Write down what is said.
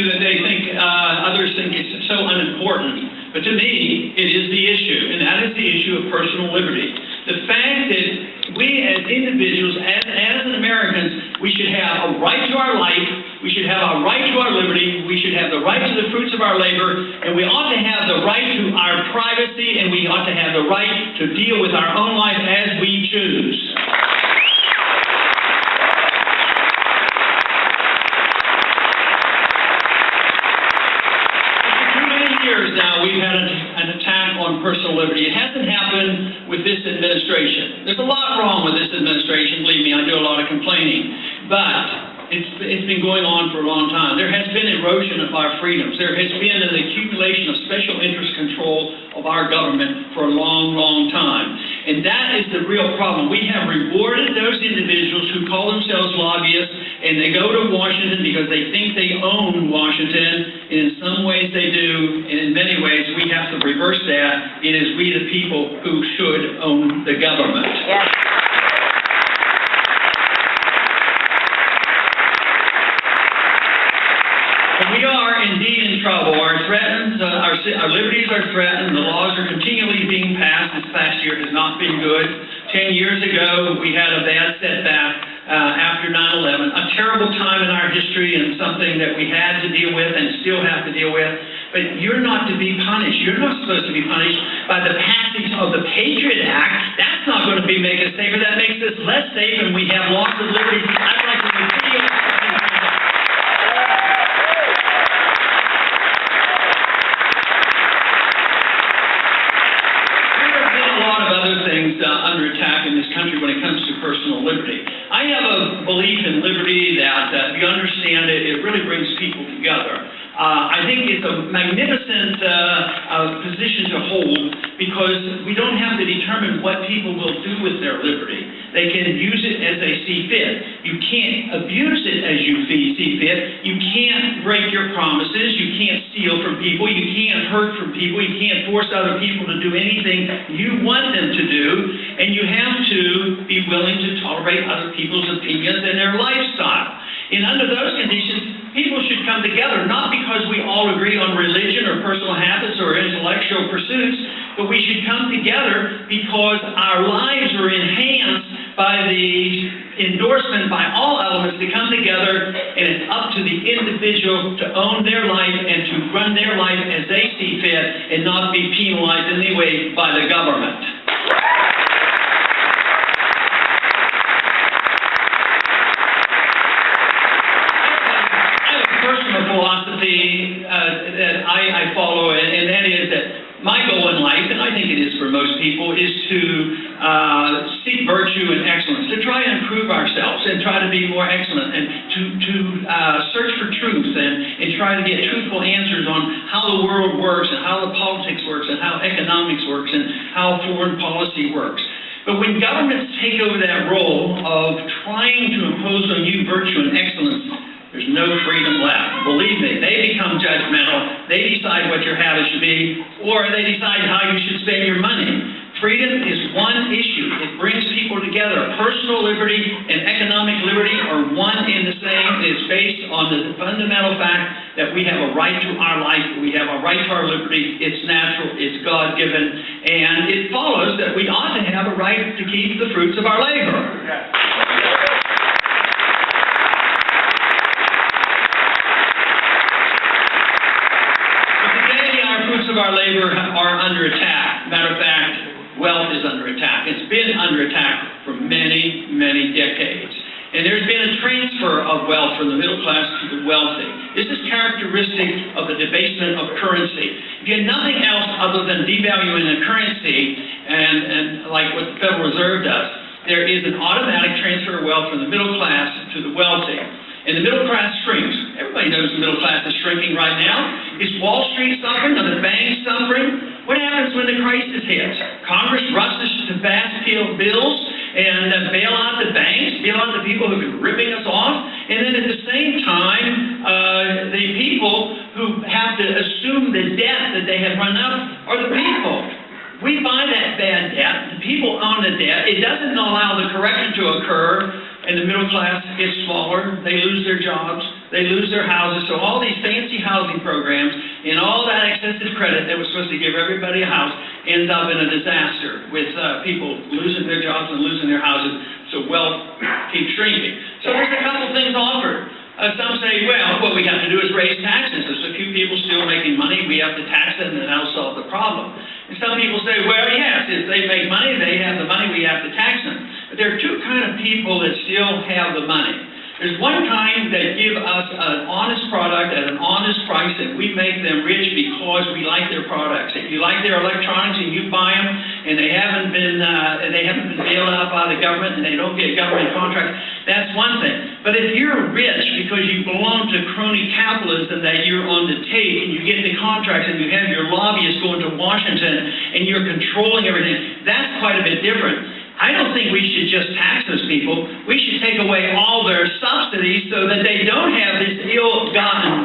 that they think, others think it's so unimportant. But to me, it is the issue, and that is the issue of personal liberty. The fact that we as individuals, as Americans, we should have a right to our life, we should have a right to our liberty, we should have the right to the fruits of our labor, and we ought to have the right to our privacy, and we ought to have the right to deal with our own life as we choose. Now, we've had an attack on personal liberty. It hasn't happened with this administration. There's a lot wrong with this administration, believe me, I do a lot of complaining. But it's been going on for a long time. There has been erosion of our freedoms. There has been an accumulation of special interest control of our government for a long, long time. And that is the real problem. We have rewarded those individuals who call themselves lobbyists, and they go to Washington because they think they own Washington, and in some ways they do, and in many ways we have to reverse that. It is we the people who should own the government. Yes. We are indeed in trouble. Our liberties are threatened. The laws are continually being passed. This past year has not been good. 10 years ago, we had a bad setback after 9/11. A terrible time in our history and something that we had to deal with and still have to deal with. But you're not to be punished. You're not supposed to be punished by the passage of the Patriot Act. That's not going to make us safer. That makes us less safe, and we have lots of liberties. I'd like to repeal. Under attack in this country when it comes to personal liberty. I have a belief in liberty that, if you understand it, it really brings people together. I think it's a magnificent position to hold because we don't have to determine what people will do with their liberty. They can use it as they see fit. You can't abuse it as you see fit. You can't break your promises. You can't steal from people. You can't hurt from people. You can't force other people to do anything you want them to do. And you have to be willing to tolerate other people's opinions and their lifestyle. And under those conditions, people should come together, not because we all agree on religion or personal habits or intellectual pursuits, but we should come together because our lives are enhanced by the endorsement by all elements to come together, and it's up to the individual to own their life and to run their life as they see fit and not be penalized in any way by the government. Philosophy that I follow, and that is that my goal in life, and I think it is for most people, is to seek virtue and excellence, to try and improve ourselves and try to be more excellent, and to search for truth and try to get truthful answers on how the world works and how the politics works and how economics works and how foreign policy works. But when governments take over that role of trying to impose on you virtue and excellence, there's no freedom left. Believe me, they become judgmental. They decide what your habits should be, or they decide how you should spend your money. Freedom is one issue. It brings people together. Personal liberty and economic liberty are one and the same. It's based on the fundamental fact that we have a right to our life. We have a right to our liberty. It's natural. It's God-given. And it follows that we ought to have a right to keep the fruits of our labor. Of our labor are under attack. Matter of fact, wealth is under attack. It's been under attack for many, many decades. And there's been a transfer of wealth from the middle class to the wealthy. This is characteristic of the debasement of currency. If you had nothing else other than devaluing the currency, and like what the Federal Reserve does, there is an automatic transfer of wealth from the middle class to the wealthy. And the middle class shrinks. Everybody knows the middle class is shrinking right now. Is Wall Street suffering? Are the banks suffering? What happens when the crisis hits? Congress rushes to pass bills and bail out the banks, bail out the people who have been ripping us off. And then at the same time, the people who have to assume the debt that they have run up are the people. We buy that bad debt. The people own the debt. It doesn't allow the correction to occur. And the middle class gets smaller, they lose their jobs, they lose their houses. So all these fancy housing programs and all that excessive credit that was supposed to give everybody a house ends up in a disaster with people losing their jobs and losing their houses, so wealth keeps shrinking. So there's a couple things offered. Some say, well, what we have to do is raise taxes. There's a few people still making money, we have to tax them, and that'll solve the problem. And some people say, well, yes, if they make money, they have the money, we have to tax them. But there are two kinds of people that still have the money. There's one kind that give us an honest product at an honest price, and we make them rich because we like their products. If you like their electronics and you buy them, and they haven't been bailed out by the government, and they don't get government contracts, that's one thing. But if you're rich because you belong to crony capitalism, that you're on the take, and you get the contracts, and you have your lobbyists going to Washington, and you're controlling everything, that's quite a bit different. I don't think we should just tax those people. We should take away all their subsidies so that they don't have this ill-gotten